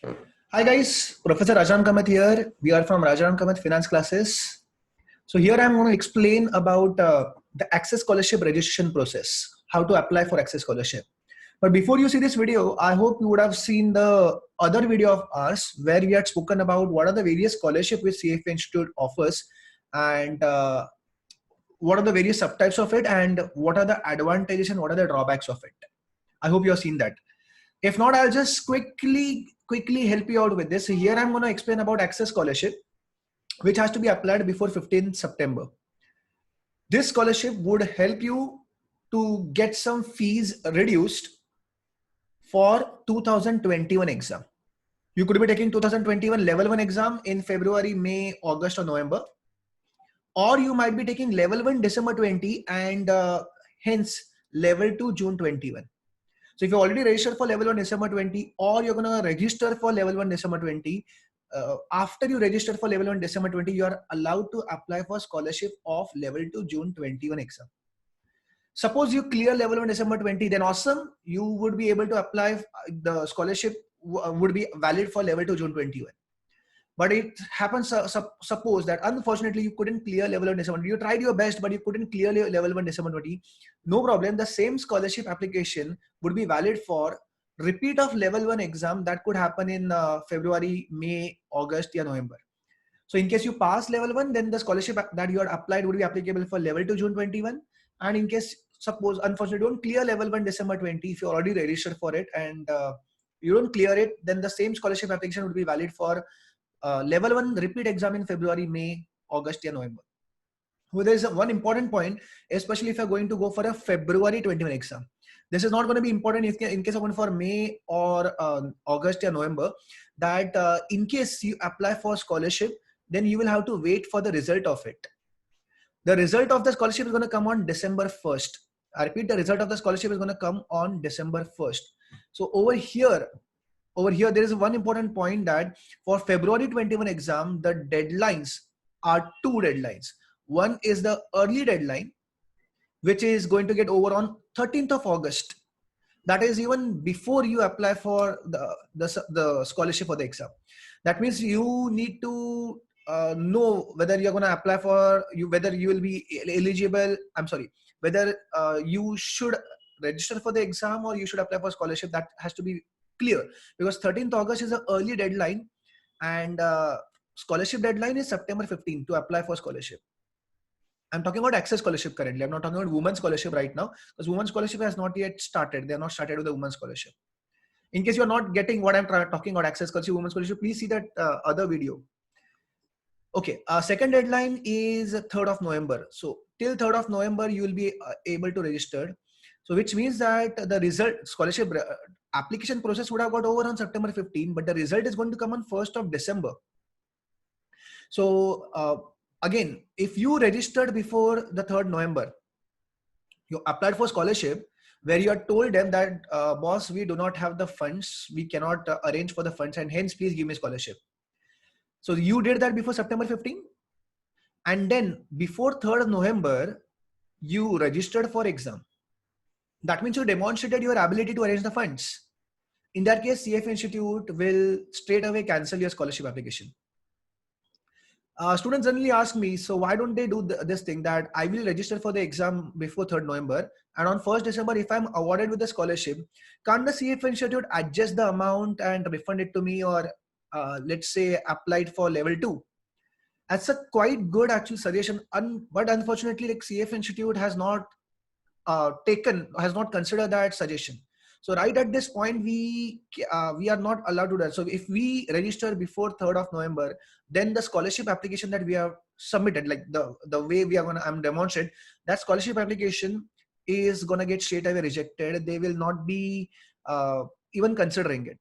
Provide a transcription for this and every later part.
Hi guys, Professor Rajan Kamath here. We are from Rajan Kamath Finance Classes. So here I'm going to explain about the Access Scholarship registration process, how to apply for Access Scholarship. But before you see this video, I hope you would have seen the other video of ours where we had spoken about what are the various scholarships which CFA Institute offers and what are the various subtypes of it and what are the advantages and what are the drawbacks of it. I hope you have seen that. If not, I'll just quickly help you out with this. So here I'm going to explain about Access Scholarship, which has to be applied before 15th September. This scholarship would help you to get some fees reduced for 2021 exam. You could be taking 2021 level 1 exam in February, May, August or November, or you might be taking level 1 December 20 and hence level 2 June 21. So if you already registered for level 1 December 20 or you're going to register for level 1 December 20, after you register for level 1 December 20, you are allowed to apply for scholarship of level 2 June 21 exam. Suppose you clear level 1 December 20, then awesome. You would be able to apply, the scholarship would be valid for level 2 June 21. But it happens, suppose that unfortunately you couldn't clear level 1 December 20. You tried your best, but you couldn't clear level 1 December 20. No problem. The same scholarship application would be valid for repeat of level 1 exam that could happen in February, May, August, or November. So in case you pass level 1, then the scholarship that you had applied would be applicable for level 2 June 21. And in case, suppose, unfortunately, you don't clear level 1 December 20, if you already registered for it and you don't clear it, then the same scholarship application would be valid for level 1 repeat exam in February, May, August, or November. So there is one important point, especially if you're going to go for a February 21 exam. This is not going to be important if in case of going for May or August or November, that in case you apply for scholarship, then you will have to wait for the result of it. The result of the scholarship is going to come on December 1st. I repeat, the result of the scholarship is going to come on December 1st. So over here, there is one important point that for February 21 exam, the deadlines are two deadlines. One is the early deadline, which is going to get over on 13th of August. That is even before you apply for the scholarship for the exam. That means you need to know whether you're going to apply for whether you will be eligible. I'm sorry, whether you should register for the exam or you should apply for scholarship. That has to be clear, because 13th August is an early deadline and scholarship deadline is September 15 to apply for scholarship. I'm talking about Access Scholarship currently. I'm not talking about Women's Scholarship right now, because Women's Scholarship has not yet started. They are not started with the Women's Scholarship. In case you're not getting what I'm talking about, Access Scholarship, Women's Scholarship, please see that other video. Okay, second deadline is 3rd of November. So till 3rd of November, you will be able to register. So which means that the result scholarship application process would have got over on September 15, but the result is going to come on 1st of December. So again, if you registered before the 3rd November, you applied for scholarship where you are told them that boss, we do not have the funds, we cannot arrange for the funds, and hence please give me scholarship. So you did that before September 15, and then before 3rd of November, you registered for exam. That means you demonstrated your ability to arrange the funds. In that case, CFA Institute will straight away cancel your scholarship application. Students generally ask me, so why don't they do this thing that I will register for the exam before 3rd November and on 1st December, if I'm awarded with the scholarship, can't the CFA Institute adjust the amount and refund it to me, or let's say applied for level 2? That's a quite good actual suggestion, but unfortunately, like CFA Institute has not considered that suggestion. So right at this point, we are not allowed to do that. So if we register before 3rd of November, then the scholarship application that we have submitted, like the way we are going to demonstrate, that scholarship application is going to get straight away rejected. They will not be even considering it.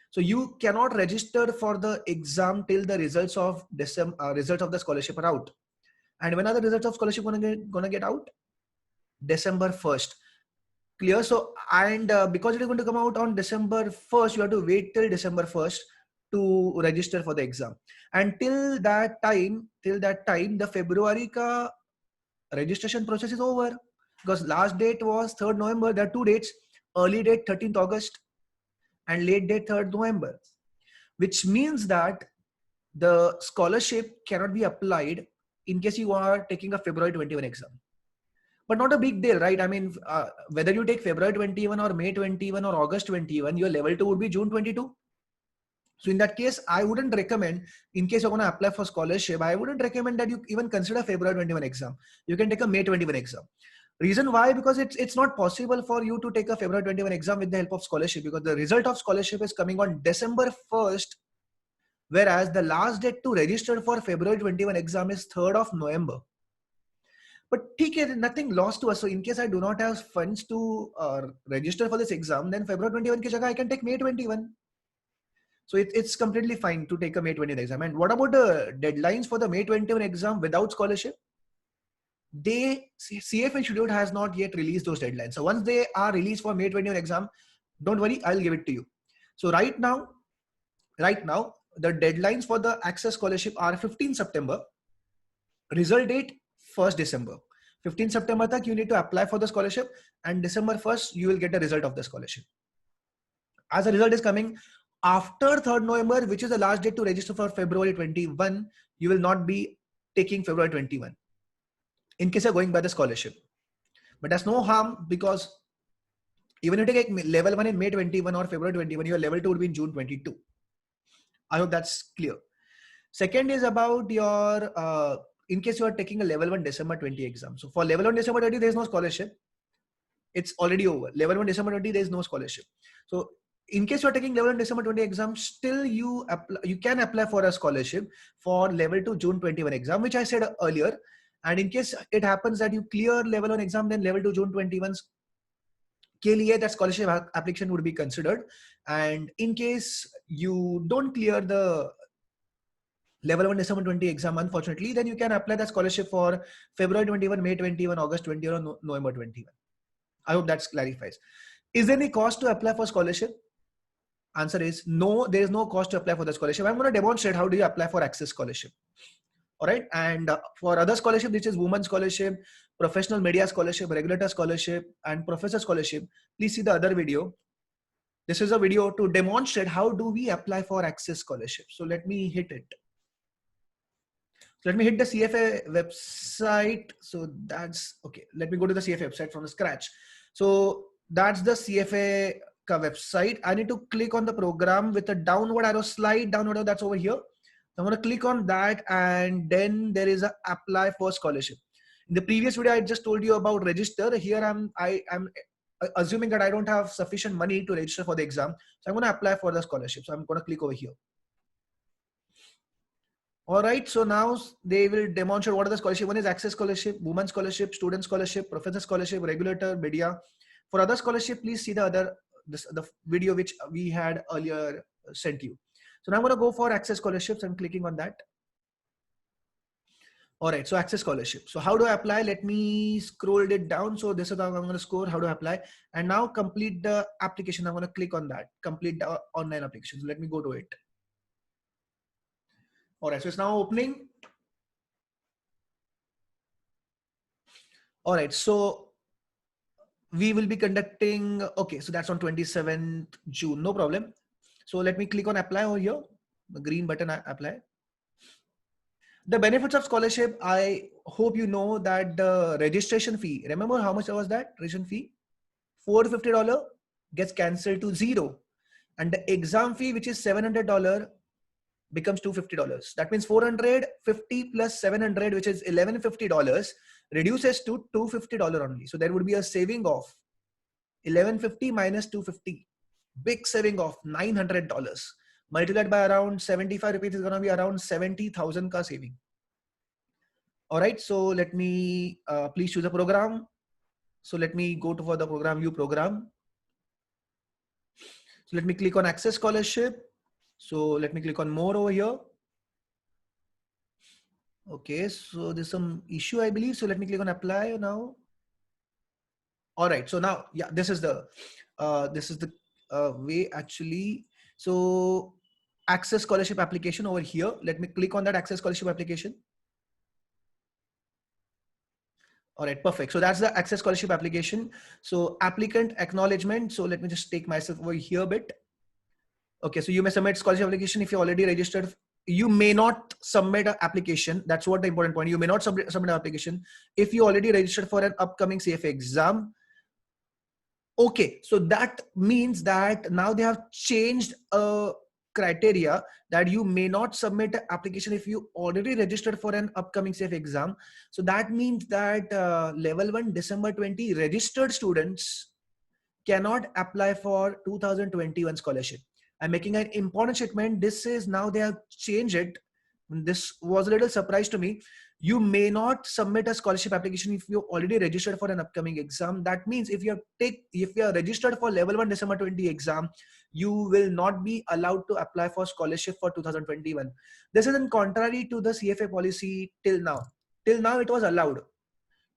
So you cannot register for the exam till the results of results of the scholarship are out. And when are the results of scholarship gonna get out? December 1st. Clear? So, and because it is going to come out on December 1st, you have to wait till December 1st to register for the exam. And till that time, the February ka registration process is over, because last date was 3rd November. There are two dates: early date 13th August and late date 3rd November. which means that the scholarship cannot be applied in case you are taking a February 21 exam. But not a big deal, right? I mean, whether you take February 21 or May 21 or August 21, your level 2 would be June 22. So in that case, I wouldn't recommend, in case you're going to apply for scholarship, I wouldn't recommend that you even consider February 21 exam. You can take a May 21 exam. Reason why? Because it's not possible for you to take a February 21 exam with the help of scholarship, because the result of scholarship is coming on December 1st, whereas the last date to register for February 21 exam is 3rd of November. But nothing lost to us. So in case I do not have funds to register for this exam, then February 21 ki jagah I can take May 21. So it's completely fine to take a May 21 exam. And what about the deadlines for the May 21 exam without scholarship? CF Institute has not yet released those deadlines. So once they are released for May 21 exam, don't worry, I'll give it to you. So right now, the deadlines for the Access Scholarship are 15 September, result date 1st December. 15 September tak you need to apply for the scholarship, and December 1st, you will get the result of the scholarship. As the result is coming after 3rd November, which is the last date to register for February 21, you will not be taking February 21 in case you're going by the scholarship. But that's no harm, because even if you take level 1 in May 21 or February 21, your level 2 would be in June 22. I hope that's clear. Second is about your, in case you are taking a level 1 December 20 exam. So for level 1 December 20, there is no scholarship. It's already over. Level 1 December 20, there is no scholarship. So in case you are taking level 1 December 20 exam, still you can apply for a scholarship for level 2 June 21 exam, which I said earlier. And in case it happens that you clear level 1 exam, then level 2 June 21 ke liye that scholarship application would be considered. And in case you don't clear the level 1 December 20 exam, unfortunately, then you can apply that scholarship for February 21, May 21, August 21, or November 21. I hope that clarifies. Is there any cost to apply for scholarship? Answer is no, there is no cost to apply for the scholarship. I'm going to demonstrate how do you apply for Access Scholarship. All right. And for other scholarship, which is Women's Scholarship, Professional Media Scholarship, Regulator Scholarship, and Professor Scholarship, please see the other video. This is a video to demonstrate how do we apply for Access Scholarship. So let me hit it. So let me hit the CFA website. So that's okay. Let me go to the CFA website from the scratch. So that's the CFA website. I need to click on the program with a downward arrow, slide downward arrow, that's over here. I'm going to click on that, and then there is a apply for scholarship. In the previous video, I just told you about register. Here I am assuming that I don't have sufficient money to register for the exam. So I'm going to apply for the scholarship. So I'm going to click over here. All right. So now they will demonstrate what are the scholarship. One is Access Scholarship, Women's Scholarship, Student Scholarship, Professor Scholarship, Regulator, Media. For other scholarship, please see the video which we had earlier sent you. So now I'm going to go for Access Scholarships. I'm clicking on that. All right, so Access Scholarship. So how do I apply? Let me scroll it down. So this is how I'm going to score, how to apply. And now complete the application. I'm going to click on that, complete the online application. So let me go to it. All right, so it's now opening. All right, so we will be conducting, okay, so that's on 27th June, no problem. So let me click on apply over here, the green button, apply. The benefits of scholarship, I hope you know that the registration fee, remember how much was that registration fee? $450 gets cancelled to zero. And the exam fee, which is $700, becomes $250. That means 450 plus 700, which is $1150, reduces to $250 only. So there would be a saving of 1150 minus 250, big saving of $900. Multiplied by around 75 rupees is going to be around 70,000 ka saving. All right, so let me please choose a program. So let me go to for the program view program. So let me click on Access Scholarship. So let me click on more over here. Okay, so there's some issue, I believe. So let me click on apply now. All right, so now, yeah, this is the way actually. So Access Scholarship application over here. Let me click on that Access Scholarship application. All right, perfect. So that's the Access Scholarship application. So applicant acknowledgement. So let me just take myself over here a bit. Okay, so you may submit scholarship application if you already registered. You may not submit an application. That's what the important point. You may not submit an application if you already registered for an upcoming CFA exam. Okay, so that means that now they have changed a criteria that you may not submit an application if you already registered for an upcoming CFA exam. So that means that level 1 December 20 registered students cannot apply for 2021 scholarship. I'm making an important statement. This is now they have changed it. This was a little surprise to me. You may not submit a scholarship application if you already registered for an upcoming exam. That means if you are registered for level 1 December 20 exam, you will not be allowed to apply for scholarship for 2021. This is in contrary to the CFA policy till now. Till now it was allowed.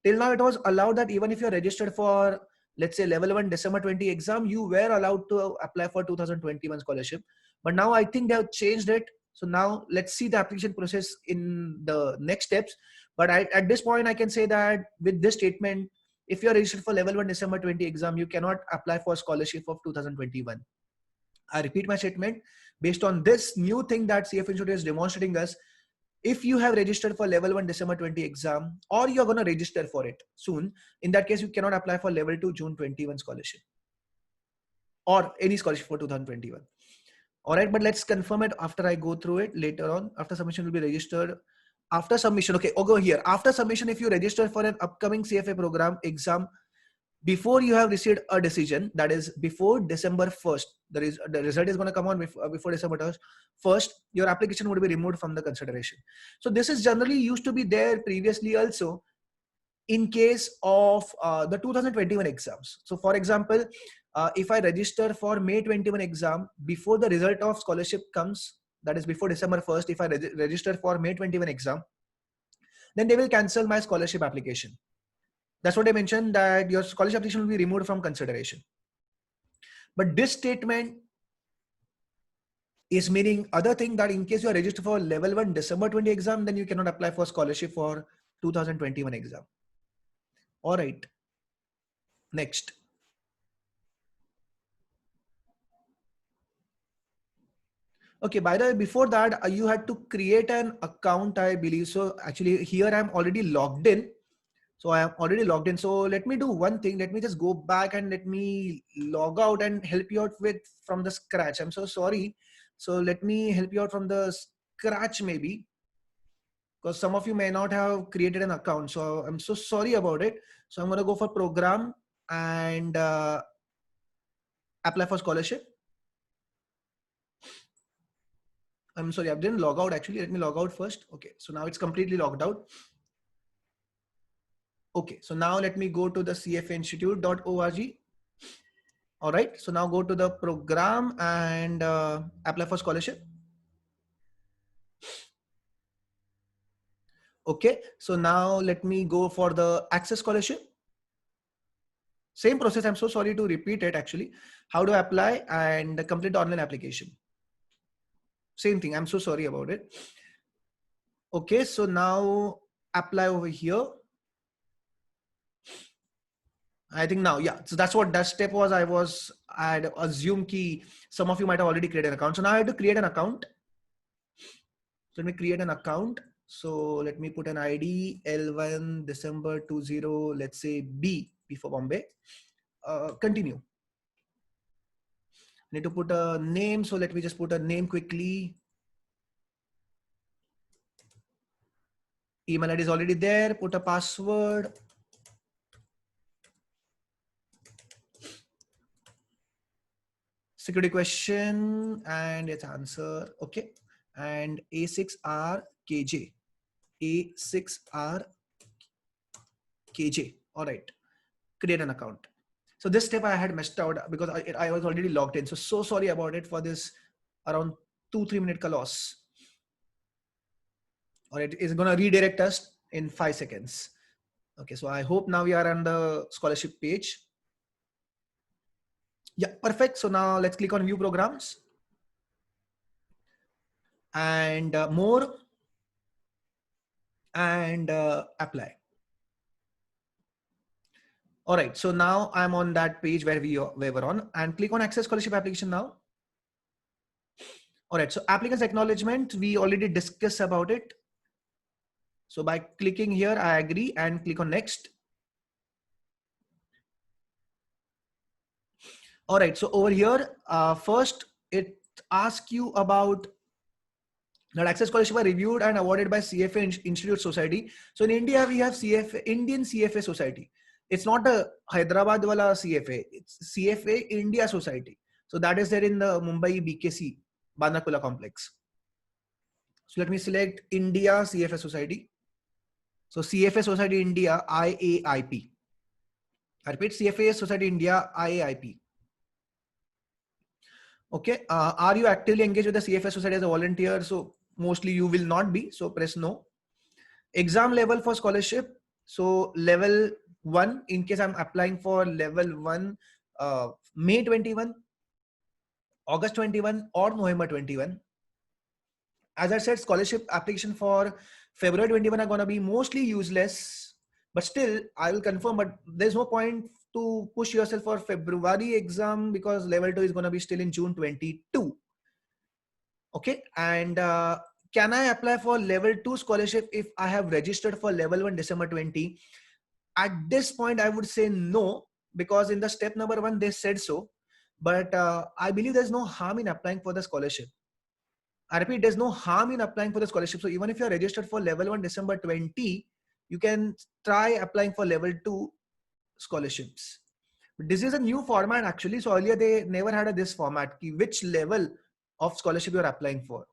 Till now it was allowed that even if you're registered for, let's say, level 1 December 20 exam, you were allowed to apply for 2021 scholarship. But now I think they have changed it. So now let's see the application process in the next steps. But at this point, I can say that with this statement, if you're registered for level 1 December 20 exam, you cannot apply for scholarship of 2021. I repeat my statement. Based on this new thing that CF Institute is demonstrating us, if you have registered for level 1 December 20 exam, or you're going to register for it soon, in that case, you cannot apply for level 2 June 21 scholarship or any scholarship for 2021. All right, but let's confirm it after I go through it later on. After submission will be registered. After submission, okay, I'll go here. After submission, if you register for an upcoming CFA program exam, before you have received a decision, that is before December 1st, the result is going to come on before December 1st, your application would be removed from the consideration. So this is generally used to be there previously also in case of the 2021 exams. So for example, if I register for May 21 exam before the result of scholarship comes, that is before December 1st, if I register for May 21 exam, then they will cancel my scholarship application. That's what I mentioned, that your scholarship application will be removed from consideration. But this statement is meaning other thing, that in case you are registered for level 1 December 20 exam, then you cannot apply for scholarship for 2021 exam. All right. Next. Okay, by the way, before that, you had to create an account, I believe. So actually here I'm already logged in. So I am already logged in. So let me do one thing. Let me just go back and let me log out and help you out with from the scratch. I'm so sorry. So let me help you out from the scratch maybe, because some of you may not have created an account. So I'm so sorry about it. So I'm going to go for program and apply for scholarship. I'm sorry, I didn't log out actually. Let me log out first. Okay, so now it's completely logged out. Okay, so now let me go to the cfinstitute.org. All right, so now go to the program and apply for scholarship. Okay, so now let me go for the access scholarship. Same process. I'm so sorry to repeat it actually. How to apply and complete the online application. Same thing. I'm so sorry about it. Okay, so now apply over here. I think now, yeah. So that's what that step was. I had assumed key some of you might have already created an account. So now I have to create an account. So let me create an account. So let me put an ID L1 December 20, let's say B for Bombay. Continue. Need to put a name. So let me just put a name quickly. Email ID is already there. Put a password. Security question and its answer. Okay. And A6RKJ. A6RKJ. All right. Create an account. So this step I had messed out because I was already logged in. So sorry about it for this around 2-3 minute loss. All right, it's going to redirect us in 5 seconds. Okay, so I hope now we are on the scholarship page. Yeah, perfect. So now let's click on view programs and more and apply. All right, so now I'm on that page where we were on, and click on access scholarship application now. All right, so applicant's acknowledgement, we already discussed about it. So by clicking here, I agree and click on next. All right, so over here, first it asks you about that access scholarship are reviewed and awarded by CFA Institute Society. So in India, we have CFA, Indian CFA Society. It's not a Hyderabad wala CFA, it's CFA India Society. So that is there in the Mumbai BKC, Bandra complex. So let me select India CFA Society. So CFA Society India IAIP. I repeat, CFA Society India IAIP. Okay, are you actively engaged with the CFA Society as a volunteer? So mostly you will not be, so press no. Exam level for scholarship. So level 1, in case I'm applying for level 1, May 21, August 21 or November 21. As I said, scholarship application for February 21 are going to be mostly useless, but still I will confirm, but there's no point to push yourself for February exam because level 2 is going to be still in June 22. Okay, and can I apply for level 2 scholarship if I have registered for level 1 December 20? At this point, I would say no, because in the step number 1, they said so. But I believe there's no harm in applying for the scholarship. I repeat, there's no harm in applying for the scholarship. So even if you're registered for level 1 December 20, you can try applying for level 2 scholarships. This is a new format actually. So earlier they never had this format, which level of scholarship you're applying for.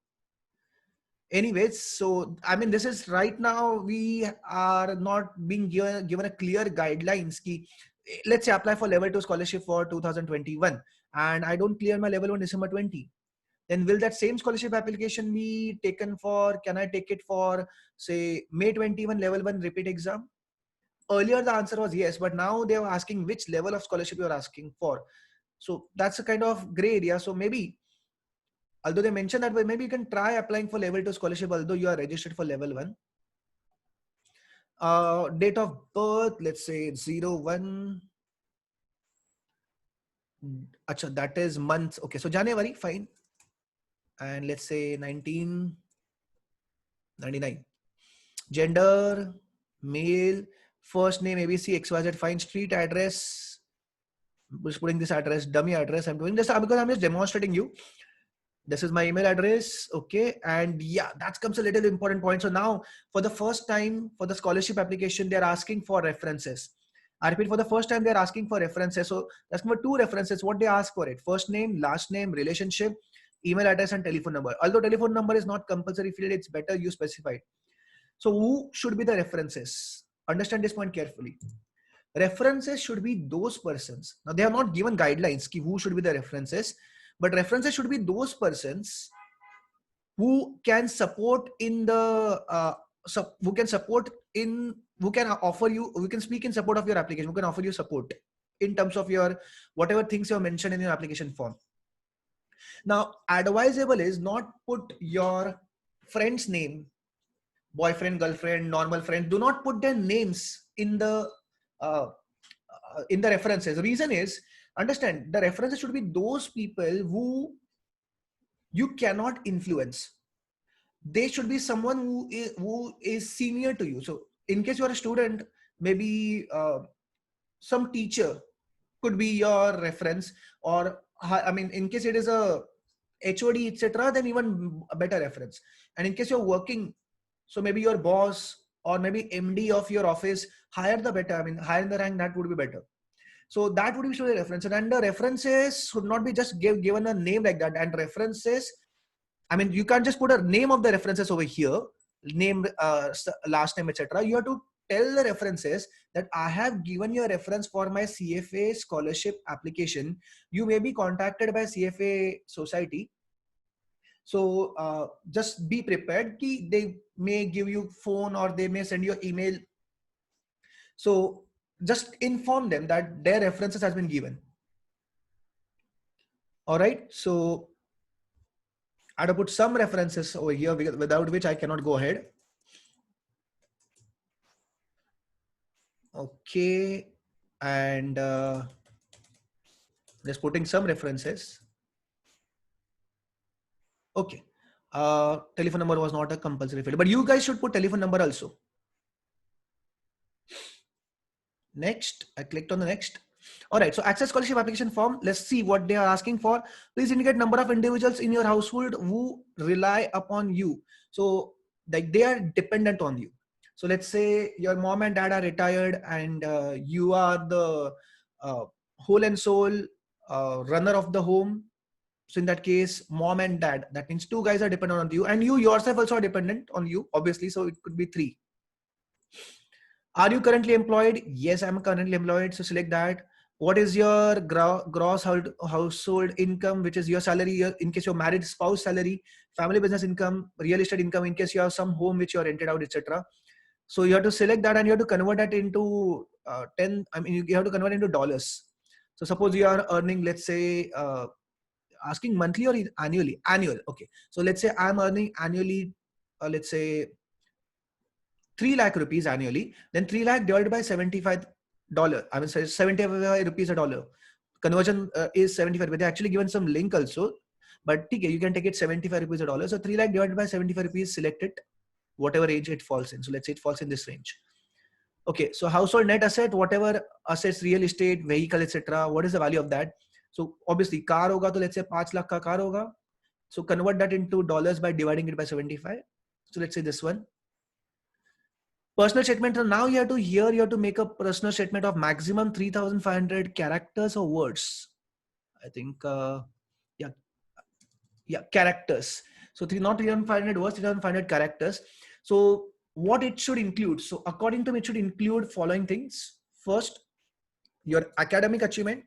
Anyways, so I mean, this is right now we are not being given a clear guidelines ki, let's say apply for level 2 scholarship for 2021 and I don't clear my level 1 December 20. Then will that same scholarship application be taken for, can I take it for say May 21 level 1 repeat exam? Earlier the answer was yes, but now they are asking which level of scholarship you're asking for. So that's a kind of gray area. So maybe, although they mentioned that, maybe you can try applying for level 2 scholarship although you are registered for level 1. Date of birth, let's say 01. Achha, that is months. Okay, so January, fine. And let's say 1999. Gender, male, first name ABC XYZ, fine. Street address, just putting this address, dummy address. I'm doing this because I'm just demonstrating you. This is my email address. Okay. And yeah, that comes a little important point. So now for the first time for the scholarship application, they're asking for references. I repeat, for the first time, they're asking for references. So that's for 2 references. What they ask for it: first name, last name, relationship, email address, and telephone number. Although telephone number is not compulsory field, it's better you specify. So who should be the references? Understand this point carefully. References should be those persons. Now they have not given guidelines ki who should be the references, but references should be those persons who can support in the who can support in, who can offer you, who can speak in support of your application, who can offer you support in terms of your whatever things you have mentioned in your application form. Now advisable is not put your friend's name, boyfriend, girlfriend, normal friend, do not put their names in the references. The reason is, understand, the references should be those people who you cannot influence. They should be someone who is senior to you. So in case you are a student, maybe some teacher could be your reference, or I mean, in case it is a HOD, etc., then even a better reference. And in case you're working, so maybe your boss or maybe MD of your office, higher the better. I mean, higher in the rank, that would be better. So that would be the reference. And the references should not be just given a name like that. And references, I mean, you can't just put a name of the references over here, name, last name, etc. You have to tell the references that I have given you a reference for my CFA scholarship application. You may be contacted by CFA Society. So just be prepared. They may give you phone or they may send you an email. So just inform them that their references has been given. All right. So I had to put some references over here without which I cannot go ahead. Okay. And just putting some references. Okay. Telephone number was not a compulsory field, but you guys should put telephone number also. Next, I clicked on the next. All right, so access scholarship application form. Let's see what they are asking for. Please indicate number of individuals in your household who rely upon you. So like they are dependent on you. So let's say your mom and dad are retired and you are the uh, whole and soul runner of the home. So in that case, mom and dad, that means two guys are dependent on you, and you yourself also are dependent on you, obviously. So it could be three. Are you currently employed? Yes, I'm currently employed. So select that. What is your gross household income, which is your salary in case you're married, spouse salary, family business income, real estate income in case you have some home which you're rented out, etc. So you have to select that and you have to convert that into 10. I mean, you have to convert into dollars. So suppose you are earning, let's say, asking monthly or annually? Annual. Okay. So let's say I'm earning annually, let's say 3 lakh rupees annually, then 3 lakh divided by $75. I mean, 75 rupees a dollar. Conversion is 75. But they actually given some link also. But okay, you can take it 75 rupees a dollar. So 3 lakh divided by 75 rupees, select it, whatever range it falls in. So let's say it falls in this range. Okay, so household net asset, whatever assets, real estate, vehicle, etc. What is the value of that? So obviously car hoga, so let's say 5 lakh ka car hoga. So convert that into dollars by dividing it by 75. So let's say this one. Personal statement. So now you have to make a personal statement of maximum 3,500 characters or words. I think, yeah, characters. So not 3,500 words, 3,500 characters. So what it should include? So according to me, it should include following things. First, your academic achievement,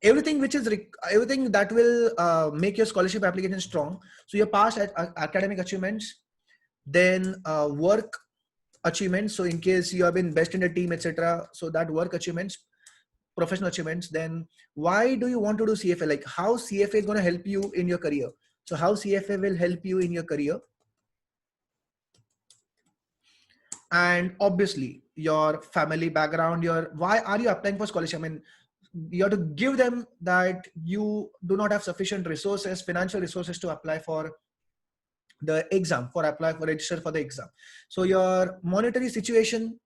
everything which is everything that will make your scholarship application strong. So your past academic achievements, then work achievements. So in case you have been best in the team, etc. So that work achievements, professional achievements. Then why do you want to do CFA? Like how CFA is going to help you in your career. So how CFA will help you in your career. And obviously your family background, your why are you applying for scholarship? I mean, you have to give them that you do not have sufficient resources, financial resources to apply for the exam, for apply for register for the exam. So your monetary situation,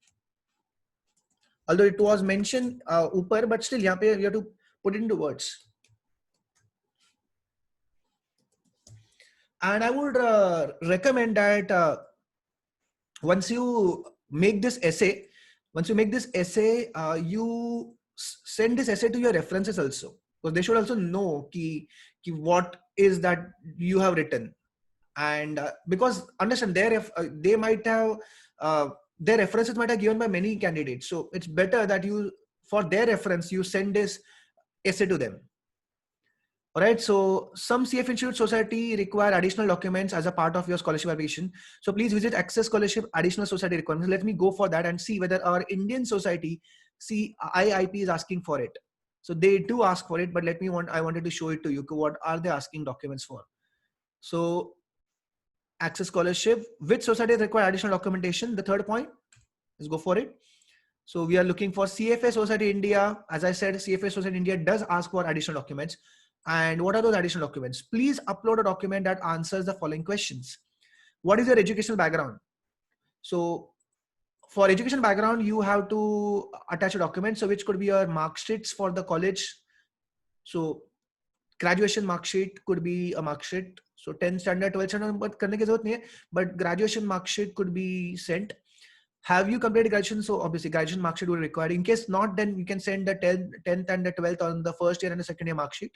although it was mentioned upper, but still you have to put it into words. And I would recommend that once you make this essay, you send this essay to your references also, because they should also know what is that you have written. And because understand they might have their references might have given by many candidates, so it's better that you, for their reference, you send this essay to them. All right, so some CF Institute Society require additional documents as a part of your scholarship application. So please visit Access Scholarship Additional Society requirements. Let me go for that and see whether our Indian society, IIP, is asking for it. So they do ask for it, but I wanted to show it to you. What are they asking documents for? So Access Scholarship, which society require additional documentation? The third point, let's go for it. So we are looking for CFA Society India. As I said, CFA Society India does ask for additional documents. And what are those additional documents? Please upload a document that answers the following questions. What is your educational background? So for education background, you have to attach a document. So which could be your mark sheets for the college. So graduation mark sheet could be a mark sheet. So 10 standard, 12 standard, but graduation mark sheet could be sent. Have you completed graduation? So obviously graduation mark sheet will be required. In case not, then you can send the 10th and the 12th on the first year and the second year mark sheet.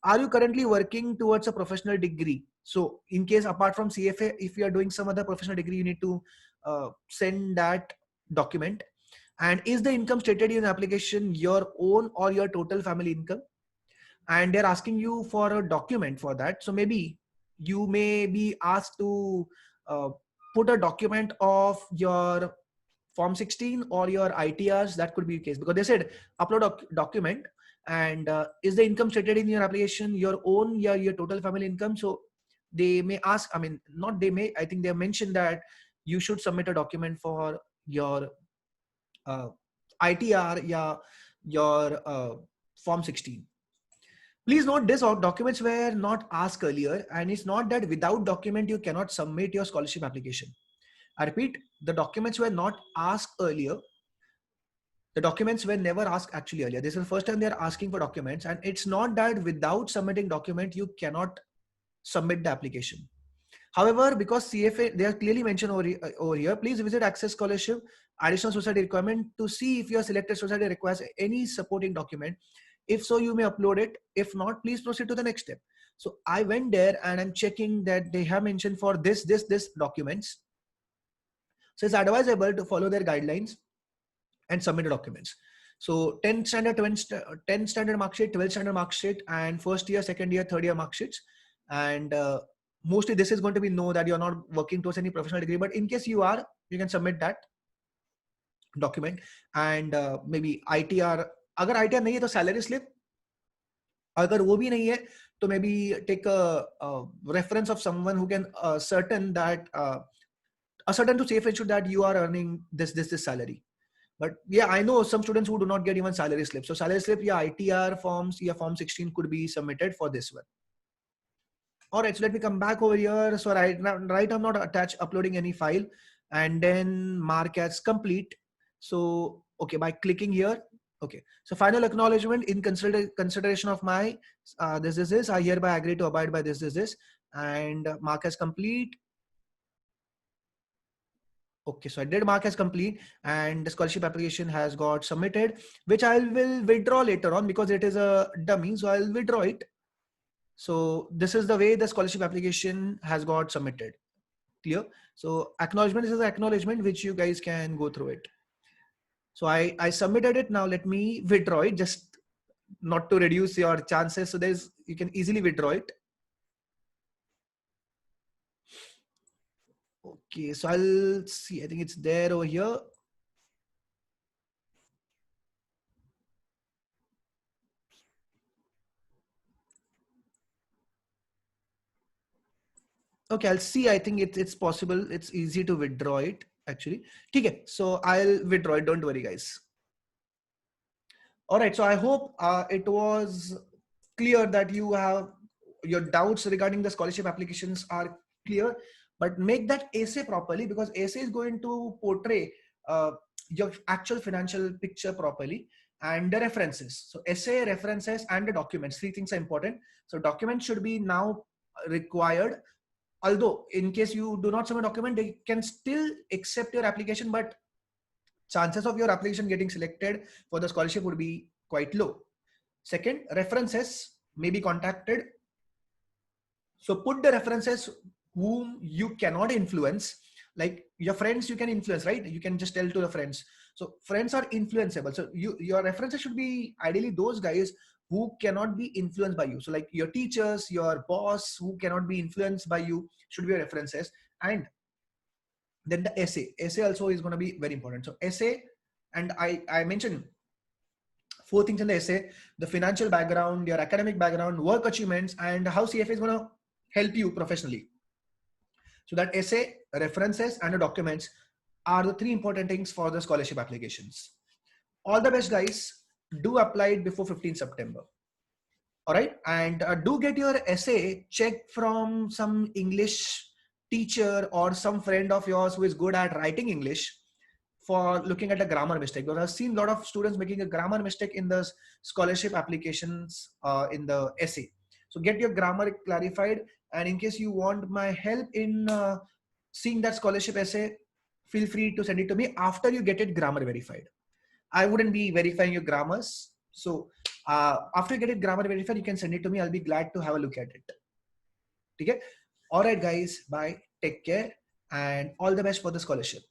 Are you currently working towards a professional degree? So in case apart from CFA, if you are doing some other professional degree, you need to send that document. And is the income stated in the application your own or your total family income? And they're asking you for a document for that. So maybe you may be asked to put a document of your Form 16 or your ITRs. That could be the case, because they said upload a document. And is the income stated in your application your own, your total family income? So they may ask, I mean, not they may, I think they mentioned that you should submit a document for your ITR, your Form 16. Please note this, documents were not asked earlier, and it's not that without document you cannot submit your scholarship application. I repeat, the documents were not asked earlier. The documents were never asked actually earlier. This is the first time they're asking for documents, and it's not that without submitting document you cannot submit the application. However, because CFA, they are clearly mentioned over here, please visit Access Scholarship Additional Society Requirement to see if your selected society requires any supporting document. If so, you may upload it. If not, please proceed to the next step. So I went there and I'm checking that they have mentioned for this documents. So it's advisable to follow their guidelines and submit the documents. So 10 standard, 10 standard mark sheet, 12 standard mark sheet, and first year, second year, third year mark sheets. And mostly this is going to be know that you're not working towards any professional degree, but in case you are, you can submit that document. And maybe ITR, अगर ITR नहीं है तो salary slip, अगर वो भी नहीं है तो maybe take a reference of someone who can certain that certain to safe ensure that you are earning this salary. But yeah, I know some students who do not get even salary slip. So salary slip, yeah, ITR forms, yeah, form 16 could be submitted for this one. All right, so let me come back over here. So right now, I'm not uploading any file, and then mark as complete. So, okay, by clicking here, okay. So final acknowledgement in consideration of my, this, I hereby agree to abide by this, and mark as complete. Okay, so I did mark as complete, and the scholarship application has got submitted, which I will withdraw later on because it is a dummy. So I'll withdraw it. So this is the way the scholarship application has got submitted. Clear? So acknowledgement is an acknowledgement which you guys can go through it. So I submitted it. Now let me withdraw it, just not to reduce your chances. So you can easily withdraw it. Okay, so I'll see. I think it's there over here. Okay, I'll see. I think it's possible. It's easy to withdraw it actually. Okay, so I'll withdraw it. Don't worry, guys. All right. So I hope it was clear that you have your doubts regarding the scholarship applications are clear. But make that essay properly, because essay is going to portray your actual financial picture properly, and the references. So essay, references, and the documents. 3 things are important. So documents should be now required. Although in case you do not submit a document, they can still accept your application, but chances of your application getting selected for the scholarship would be quite low. Second, references may be contacted. So put the references whom you cannot influence, like your friends you can influence, right? You can just tell to the friends. So friends are influenceable. So your references should be ideally those guys who cannot be influenced by you. So like your teachers, your boss who cannot be influenced by you should be your references. And then the essay also is going to be very important. So essay, and I mentioned 4 things in the essay: the financial background, your academic background, work achievements, and how CFA is going to help you professionally. So that essay, references, and the documents are the 3 important things for the scholarship applications. All the best, guys. Do apply it before 15 September. All right. And do get your essay checked from some English teacher or some friend of yours who is good at writing English, for looking at a grammar mistake. Because I've seen a lot of students making a grammar mistake in the scholarship applications in the essay. So get your grammar clarified. And in case you want my help in seeing that scholarship essay, feel free to send it to me after you get it grammar verified. I wouldn't be verifying your grammars. So after you get it grammar verified, you can send it to me. I'll be glad to have a look at it. Okay. All right, guys. Bye. Take care. And all the best for the scholarship.